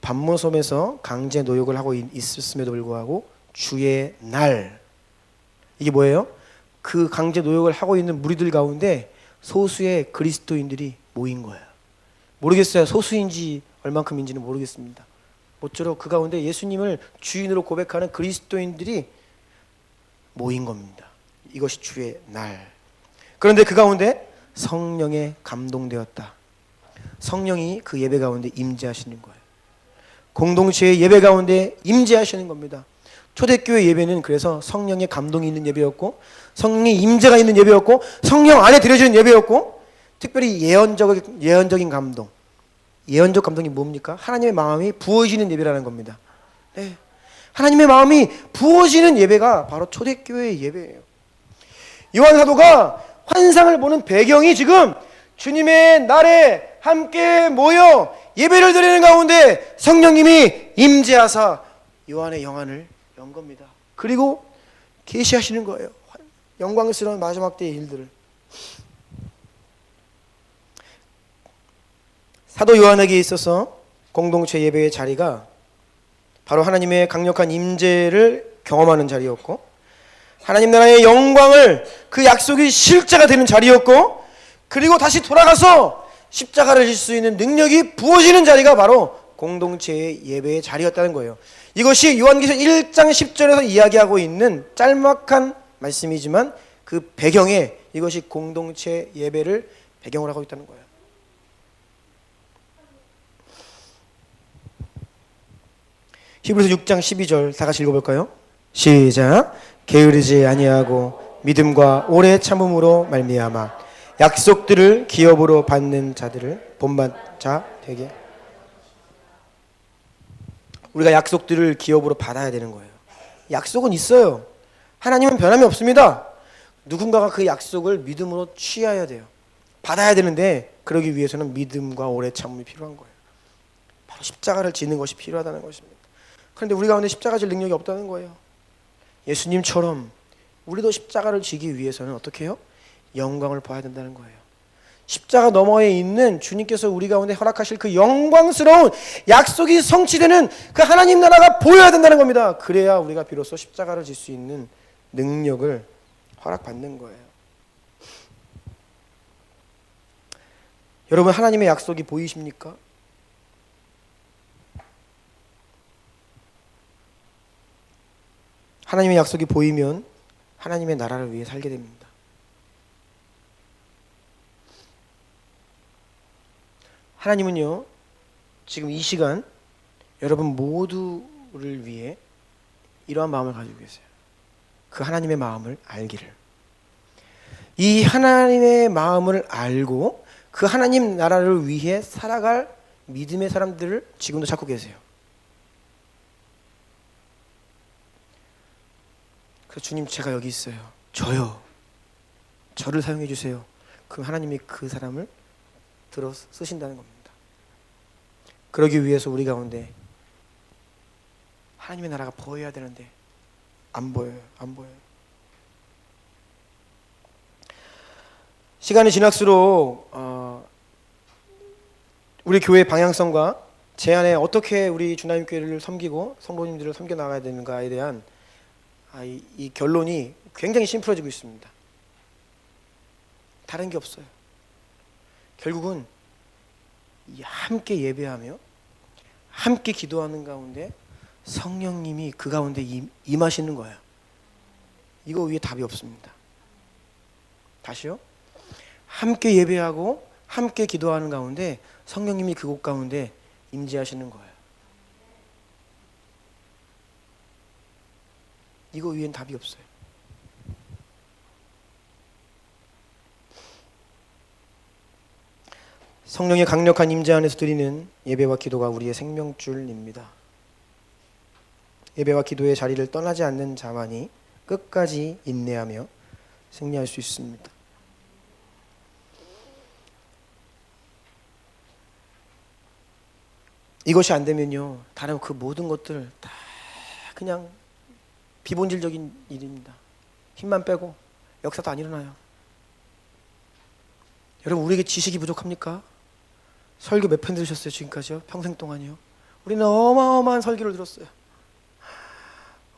반모섬에서 강제 노역을 하고 있었음에도 불구하고 주의 날, 이게 뭐예요? 그 강제 노역을 하고 있는 무리들 가운데 소수의 그리스도인들이 모인 거예요. 모르겠어요. 소수인지 얼만큼인지는 모르겠습니다. 모쪼록 그 가운데 예수님을 주인으로 고백하는 그리스도인들이 모인 겁니다. 이것이 주의 날. 그런데 그 가운데 성령에 감동되었다. 성령이 그 예배 가운데 임재하시는 거예요. 공동체의 예배 가운데 임재하시는 겁니다. 초대교회 예배는 그래서 성령의 감동이 있는 예배였고, 성령의 임재가 있는 예배였고, 성령 안에 드려지는 예배였고, 특별히 예언적인 감동. 예언적 감동이 뭡니까? 하나님의 마음이 부어지는 예배라는 겁니다. 네. 하나님의 마음이 부어지는 예배가 바로 초대교회의 예배예요. 요한 사도가 환상을 보는 배경이 지금 주님의 날에 함께 모여 예배를 드리는 가운데 성령님이 임재하사 요한의 영안을 연 겁니다. 그리고 계시하시는 거예요. 영광스러운 마지막 때의 일들을. 사도 요한에게 있어서 공동체 예배의 자리가 바로 하나님의 강력한 임재를 경험하는 자리였고, 하나님 나라의 영광을, 그 약속이 실제가 되는 자리였고, 그리고 다시 돌아가서 십자가를 질 수 있는 능력이 부어지는 자리가 바로 공동체의 예배의 자리였다는 거예요. 이것이 요한계시록 1장 10절에서 이야기하고 있는 짤막한 말씀이지만 그 배경에 이것이 공동체 예배를 배경으로 하고 있다는 거예요. 히브리서 6장 12절 다 같이 읽어볼까요? 시작. 게으르지 아니하고 믿음과 오래 참음으로 말미암아 약속들을 기업으로 받는 자들을 본받자 되게. 우리가 약속들을 기업으로 받아야 되는 거예요. 약속은 있어요. 하나님은 변함이 없습니다. 누군가가 그 약속을 믿음으로 취해야 돼요. 받아야 되는데 그러기 위해서는 믿음과 오래 참음이 필요한 거예요. 바로 십자가를 지는 것이 필요하다는 것입니다. 그런데 우리 가운데 십자가 질 능력이 없다는 거예요. 예수님처럼 우리도 십자가를 지기 위해서는 어떻게 해요? 영광을 봐야 된다는 거예요. 십자가 너머에 있는 주님께서 우리 가운데 허락하실 그 영광스러운 약속이 성취되는 그 하나님 나라가 보여야 된다는 겁니다. 그래야 우리가 비로소 십자가를 질 수 있는 능력을 허락받는 거예요. 여러분, 하나님의 약속이 보이십니까? 하나님의 약속이 보이면 하나님의 나라를 위해 살게 됩니다. 하나님은요, 지금 이 시간 여러분 모두를 위해 이러한 마음을 가지고 계세요. 그 하나님의 마음을 알기를. 이 하나님의 마음을 알고 그 하나님 나라를 위해 살아갈 믿음의 사람들을 지금도 찾고 계세요. 그래서 주님, 제가 여기 있어요. 저를 사용해 주세요. 그럼 하나님이 그 사람을 들어 쓰신다는 겁니다. 그러기 위해서 우리 가운데 하나님의 나라가 보여야 되는데 안 보여요. 시간이 지날수록 우리 교회의 방향성과 제 안에 어떻게 우리 주나님 교회를 섬기고 성도님들을 섬겨 나가야 되는가에 대한 이 결론이 굉장히 심플해지고 있습니다. 다른 게 없어요. 결국은 함께 예배하며 함께 기도하는 가운데 성령님이 그 가운데 임하시는 거예요. 이거 위에 답이 없습니다. 다시요. 함께 예배하고 함께 기도하는 가운데 성령님이 그곳 가운데 임재하시는 거예요. 이거 위엔 답이 없어요. 성령의 강력한 임재 안에서 드리는 예배와 기도가 우리의 생명줄입니다. 예배와 기도의 자리를 떠나지 않는 자만이 끝까지 인내하며 승리할 수 있습니다. 이것이 안 되면요, 다른 그 모든 것들 다 그냥 비본질적인 일입니다. 힘만 빼고 역사도 안 일어나요. 여러분, 우리에게 지식이 부족합니까? 설교 몇 편 들으셨어요 지금까지요? 평생 동안이요? 우리는 어마어마한 설교를 들었어요.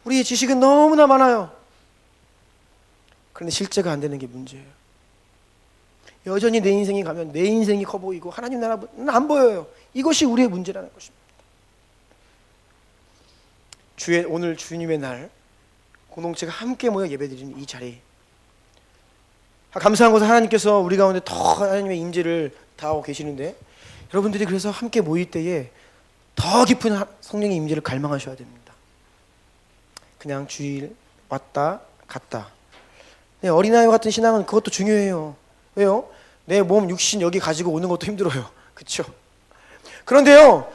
우리의 지식은 너무나 많아요. 그런데 실제가 안 되는 게 문제예요. 여전히 내 인생이 가면 내 인생이 커 보이고 하나님 나라는 안 보여요. 이것이 우리의 문제라는 것입니다. 오늘 주님의 날 공동체가 함께 모여 예배드리는 이 자리, 감사한 것은 하나님께서 우리 가운데 더 하나님의 임재를 다하고 계시는데, 여러분들이 그래서 함께 모일 때에 더 깊은 성령의 임재를 갈망하셔야 됩니다. 그냥 주일 왔다 갔다. 어린아이와 같은 신앙은 그것도 중요해요. 왜요? 내 몸 육신 여기 가지고 오는 것도 힘들어요. 그렇죠? 그런데요,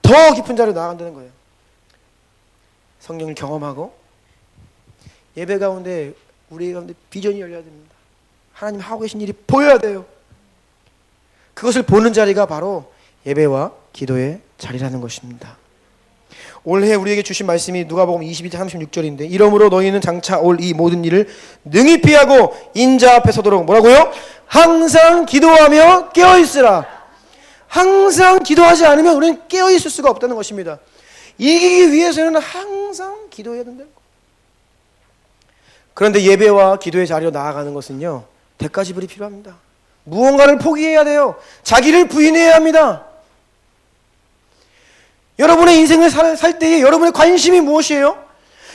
더 깊은 자리로 나아간다는 거예요. 성령을 경험하고 예배 가운데 우리 가운데 비전이 열려야 됩니다. 하나님 하고 계신 일이 보여야 돼요. 그것을 보는 자리가 바로 예배와 기도의 자리라는 것입니다. 올해 우리에게 주신 말씀이 누가복음 22장 36절인데, 이러므로 너희는 장차 올 이 모든 일을 능히 피하고 인자 앞에 서도록 뭐라고요? 항상 기도하며 깨어있으라. 항상 기도하지 않으면 우리는 깨어있을 수가 없다는 것입니다. 이기기 위해서는 항상 기도해야 된다는 거예요. 그런데 예배와 기도의 자리로 나아가는 것은요, 대가 지불이 필요합니다. 무언가를 포기해야 돼요. 자기를 부인해야 합니다. 여러분의 인생을 살 때에 여러분의 관심이 무엇이에요?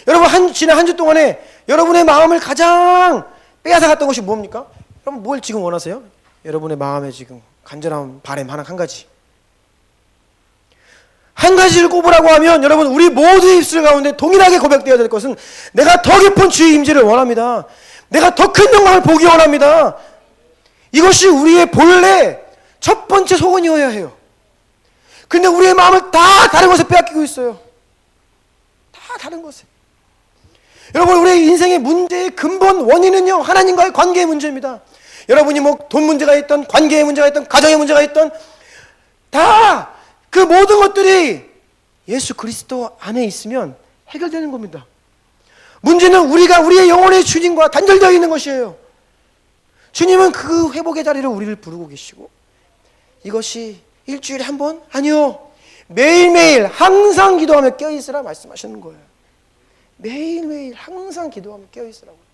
여러분 지난 한 주 동안에 여러분의 마음을 가장 빼앗아갔던 것이 뭡니까? 여러분 뭘 지금 원하세요? 여러분의 마음에 지금 간절한 바람 한 가지. 한 가지를 꼽으라고 하면 여러분, 우리 모두의 입술 가운데 동일하게 고백되어야 될 것은, 내가 더 깊은 주의 임재를 원합니다. 내가 더 큰 영광을 보기 원합니다. 이것이 우리의 본래 첫 번째 소원이어야 해요. 근데 우리의 마음을 다 다른 것에 빼앗기고 있어요. 다 다른 것에. 여러분, 우리의 인생의 문제의 근본 원인은요, 하나님과의 관계의 문제입니다. 여러분이 뭐 돈 문제가 있던, 관계의 문제가 있던, 가정의 문제가 있던, 다 그 모든 것들이 예수 그리스도 안에 있으면 해결되는 겁니다. 문제는 우리가 우리의 영혼의 주님과 단절되어 있는 것이에요. 주님은 그 회복의 자리로 우리를 부르고 계시고, 이것이 일주일에 한 번? 아니요. 매일매일 항상 기도하며 깨어있으라 말씀하시는 거예요. 매일매일 항상 기도하며 깨어있으라고.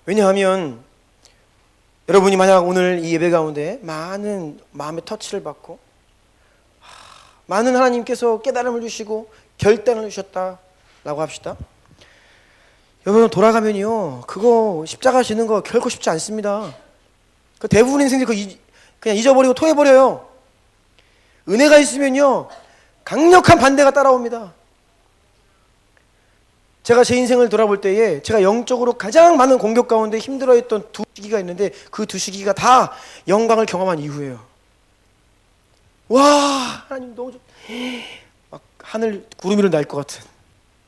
왜냐하면 여러분이 만약 오늘 이 예배 가운데 많은 마음의 터치를 받고 많은 하나님께서 깨달음을 주시고 결단을 주셨다라고 합시다. 여러분, 돌아가면요, 그거 십자가 지는 거 결코 쉽지 않습니다. 그 대부분 인생들이 그냥 잊어버리고 토해버려요. 은혜가 있으면요, 강력한 반대가 따라옵니다. 제가 제 인생을 돌아볼 때에 제가 영적으로 가장 많은 공격 가운데 힘들어했던 두 시기가 있는데, 그 두 시기가 다 영광을 경험한 이후예요. 와, 하나님 너무 막 하늘 구름 위로 날 것 같은,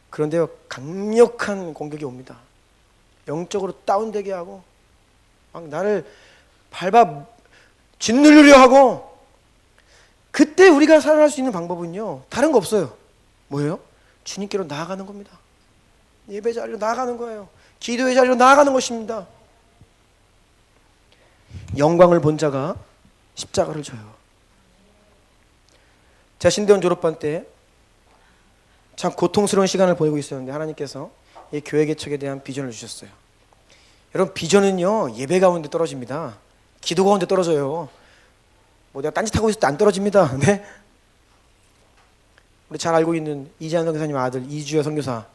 그런데요, 강력한 공격이 옵니다. 영적으로 다운되게 하고 막 나를 밟아 짓누르려 하고, 그때 우리가 살아날 수 있는 방법은요, 다른 거 없어요. 뭐예요? 주님께로 나아가는 겁니다. 예배 자리로 나아가는 거예요. 기도의 자리로 나아가는 것입니다. 영광을 본 자가 십자가를 져요. 제가 신대원 졸업반 때 참 고통스러운 시간을 보내고 있었는데, 하나님께서 이 교회 개척에 대한 비전을 주셨어요. 여러분, 비전은요, 예배 가운데 떨어집니다. 기도 가운데 떨어져요. 뭐 내가 딴짓하고 있을 때 안 떨어집니다. 네? 우리 잘 알고 있는 이재한 선교사님 아들 이주여 선교사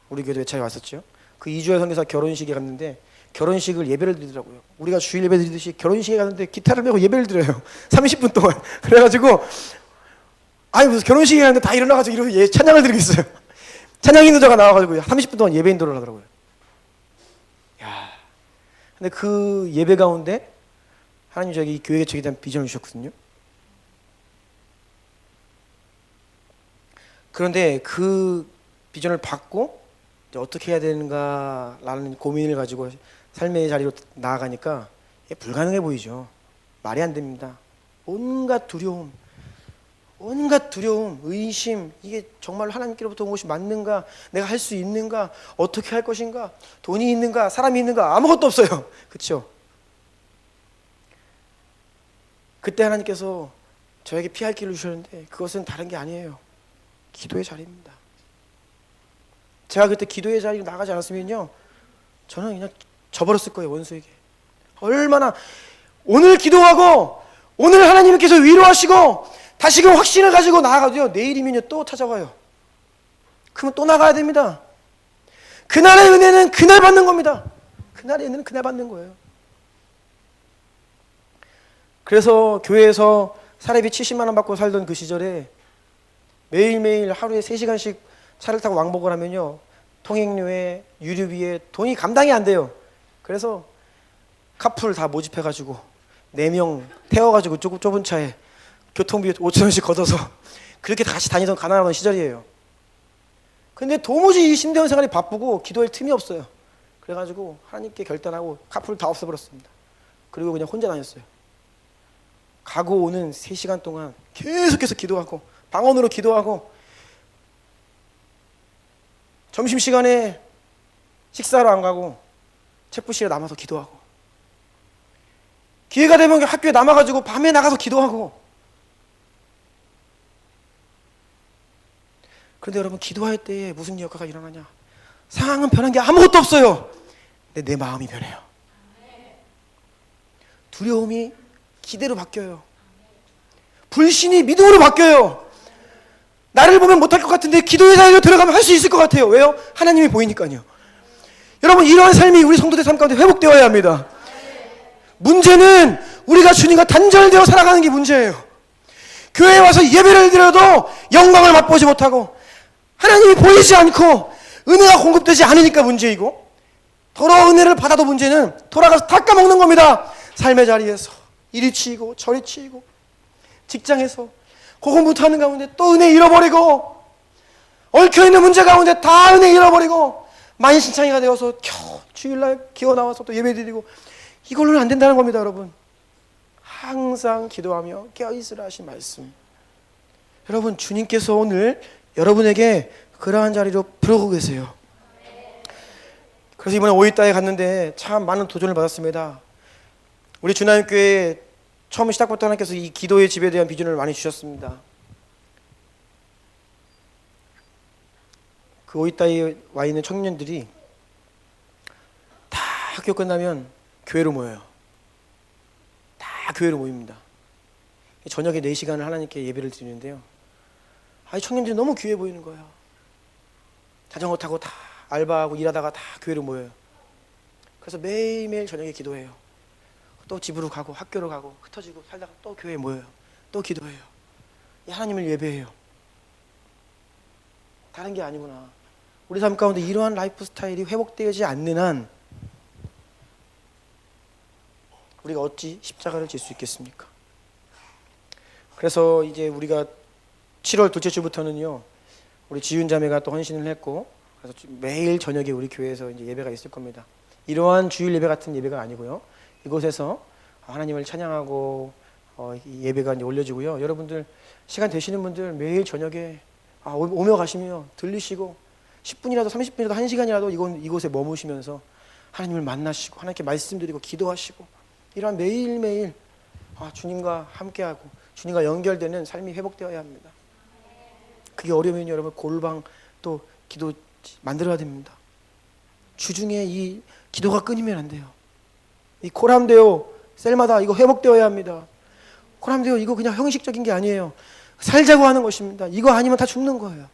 우리 교회 외차에 왔었죠. 그 이주여 선교사 결혼식에 갔는데 결혼식을 예배를 드리더라고요. 우리가 주일 예배 드리듯이 결혼식에 갔는데 기타를 메고 예배를 드려요. 30분 동안. 그래가지고 아니 무슨 결혼식에 갔는데 다 일어나가지고 이러고 찬양을 드리고 있어요. 찬양 인도자가 나와가지고 30분 동안 예배 인도를 하더라고요. 야, 근데 그 예배 가운데 하나님 저에게 이 교회 개척에 대한 비전을 주셨거든요. 그런데 그 비전을 받고 이제 어떻게 해야 되는가라는 고민을 가지고 삶의 자리로 나아가니까 이게 불가능해 보이죠. 말이 안 됩니다. 온갖 두려움, 의심, 이게 정말 하나님께로부터 온 것이 맞는가, 내가 할 수 있는가, 어떻게 할 것인가, 돈이 있는가, 사람이 있는가, 아무것도 없어요. 그렇죠? 그때 하나님께서 저에게 피할 길을 주셨는데 그것은 다른 게 아니에요. 기도의 자리입니다. 제가 그때 기도의 자리로 나가지 않았으면요, 저는 그냥 져버렸을 거예요, 원수에게. 얼마나 오늘 기도하고 오늘 하나님께서 위로하시고 다시금 확신을 가지고 나아가도요, 내일이면요 또 찾아와요. 그러면 또 나가야 됩니다. 그날의 은혜는 그날 받는 겁니다. 그날의 은혜는 그날 받는 거예요. 그래서 교회에서 사례비 70만 원 받고 살던 그 시절에 매일매일 하루에 3시간씩 차를 타고 왕복을 하면요, 통행료에 유류비에 돈이 감당이 안 돼요. 그래서 카풀 다 모집해가지고 4명 태워가지고 좁은 차에 교통비 5,000원씩 걷어서 그렇게 같이 다니던 가난하던 시절이에요. 근데 도무지 이 신대원 생활이 바쁘고 기도할 틈이 없어요. 그래가지고 하나님께 결단하고 카풀 다 없애버렸습니다. 그리고 그냥 혼자 다녔어요. 가고 오는 3시간 동안 계속해서 기도하고 방언으로 기도하고 점심시간에 식사로 안 가고 책부실에 남아서 기도하고 기회가 되면 학교에 남아가지고 밤에 나가서 기도하고. 그런데 여러분, 기도할 때 무슨 역사가 일어나냐? 상황은 변한 게 아무것도 없어요. 근데 내 마음이 변해요. 두려움이 기대로 바뀌어요. 불신이 믿음으로 바뀌어요. 나를 보면 못할 것 같은데 기도의 자리로 들어가면 할 수 있을 것 같아요. 왜요? 하나님이 보이니까요. 여러분, 이러한 삶이 우리 성도들 삶 가운데 회복되어야 합니다. 문제는 우리가 주님과 단절되어 살아가는 게 문제예요. 교회에 와서 예배를 드려도 영광을 맛보지 못하고 하나님이 보이지 않고 은혜가 공급되지 않으니까 문제이고, 더러운 은혜를 받아도 문제는 돌아가서 닦아먹는 겁니다. 삶의 자리에서 이리 치이고 저리 치이고, 직장에서 그거 못하는 가운데 또 은혜 잃어버리고, 얽혀있는 문제 가운데 다 은혜 잃어버리고, 만신창이가 되어서 겨우 주일날 기어 나와서 또 예배드리고, 이걸로는 안 된다는 겁니다. 여러분, 항상 기도하며 깨어있으라 하신 말씀, 여러분 주님께서 오늘 여러분에게 그러한 자리로 부르고 계세요. 그래서 이번에 오이따에 갔는데 참 많은 도전을 받았습니다. 우리 주나님교회 처음 시작부터 하나님께서 이 기도의 집에 대한 비전을 많이 주셨습니다. 그 오이따에 와 있는 청년들이 다 학교 끝나면 교회로 모여요. 다 교회로 모입니다. 저녁에 4시간을 하나님께 예배를 드리는데요, 청년들이 너무 귀해 보이는 거예요. 자전거 타고 다 알바하고 일하다가 다 교회로 모여요. 그래서 매일매일 저녁에 기도해요. 또 집으로 가고 학교로 가고 흩어지고 살다가 또 교회에 모여요. 또 기도해요. 하나님을 예배해요. 다른 게 아니구나. 우리 삶 가운데 이러한 라이프 스타일이 회복되지 않는 한 우리가 어찌 십자가를 질 수 있겠습니까? 그래서 이제 우리가 7월 둘째 주부터는요, 우리 지윤 자매가 또 헌신을 했고, 그래서 매일 저녁에 우리 교회에서 이제 예배가 있을 겁니다. 이러한 주일 예배 같은 예배가 아니고요, 이곳에서 하나님을 찬양하고 이 예배가 이제 올려지고요. 여러분들 시간 되시는 분들 매일 저녁에 오며 가시며 들리시고 10분이라도 30분이라도 1시간이라도 이곳에 머무시면서 하나님을 만나시고 하나님께 말씀드리고 기도하시고, 이러한 매일매일 주님과 함께하고 주님과 연결되는 삶이 회복되어야 합니다. 그게 어려우면 여러분 골방 또 기도 만들어야 됩니다. 주중에 이 기도가 끊이면 안 돼요. 이 코람데오 셀마다 이거 회복되어야 합니다. 그러면 돼요. 이거 그냥 형식적인 게 아니에요. 살자고 하는 것입니다. 이거 아니면 다 죽는 거예요.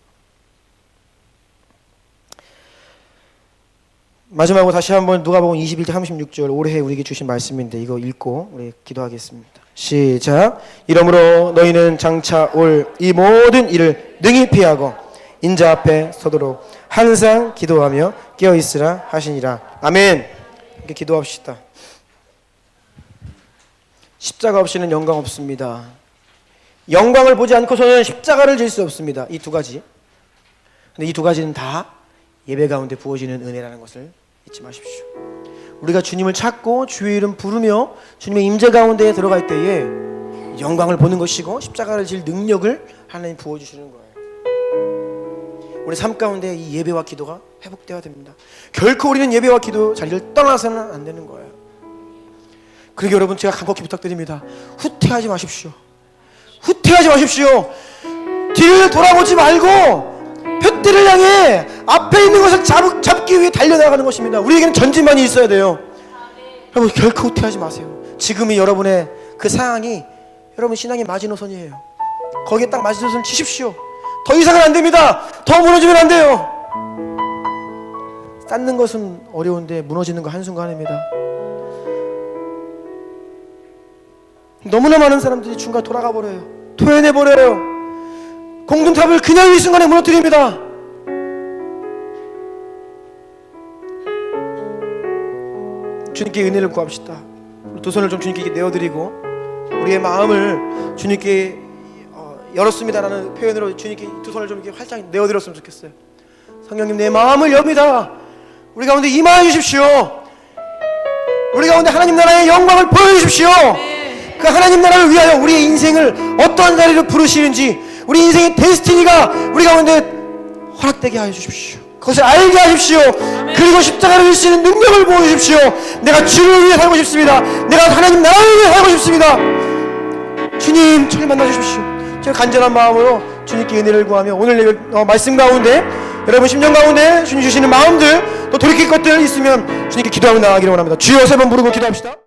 마지막으로 다시 한번 누가복음 21장 36절 올해 우리에게 주신 말씀인데 이거 읽고 우리 기도하겠습니다. 시작. 이러므로 너희는 장차 올 이 모든 일을 능히 피하고 인자 앞에 서도록 항상 기도하며 깨어있으라 하시니라. 아멘. 이렇게 기도합시다. 십자가 없이는 영광 없습니다. 영광을 보지 않고서는 십자가를 질 수 없습니다. 이 두 가지. 근데 이 두 가지는 다 예배 가운데 부어지는 은혜라는 것을 잊지 마십시오. 우리가 주님을 찾고 주의 이름 부르며 주님의 임재 가운데 들어갈 때에 영광을 보는 것이고 십자가를 질 능력을 하나님 부어주시는 거예요. 우리 삶 가운데 이 예배와 기도가 회복되어야 됩니다. 결코 우리는 예배와 기도 자리를 떠나서는 안 되는 거예요. 그러기 여러분 제가 간곡히 부탁드립니다. 후퇴하지 마십시오. 후퇴하지 마십시오. 뒤를 돌아보지 말고 표대를 향해 앞에 있는 것을 잡기 위해 달려나가는 것입니다. 우리에게는 전진만이 있어야 돼요. 여러분 결코 후퇴하지 마세요. 지금이 여러분의 그 상황이 여러분 신앙의 마지노선이에요. 거기에 딱 마지노선을 치십시오. 더 이상은 안 됩니다. 더 무너지면 안 돼요. 쌓는 것은 어려운데 무너지는 거 한순간입니다. 너무나 많은 사람들이 중간에 돌아가 버려요. 토해내 버려요. 공든탑을 그냥 이 순간에 무너뜨립니다. 주님께 은혜를 구합시다. 두 손을 좀 주님께 내어드리고 우리의 마음을 주님께 열었습니다라는 표현으로 주님께 두 손을 좀 이렇게 활짝 내어드렸으면 좋겠어요. 성령님 내 마음을 엽니다. 우리 가운데 임하여 주십시오. 우리 가운데 하나님 나라의 영광을 보여주십시오. 그 하나님 나라를 위하여 우리의 인생을 어떠한 자리로 부르시는지 우리 인생의 데스티니가 우리 가운데 허락되게 하여 주십시오. 그것을 알게 하십시오. 그리고 십자가를 질 수 있는 능력을 보여주십시오. 내가 주를 위해 살고 싶습니다. 내가 하나님 나라를 위해 살고 싶습니다. 주님 저를 만나 주십시오. 제가 간절한 마음으로 주님께 은혜를 구하며 오늘 말씀 가운데 여러분 심령 가운데 주님 주시는 마음들 또 돌이킬 것들 있으면 주님께 기도하며 나가기를 원합니다. 주여 세 번 부르고 기도합시다.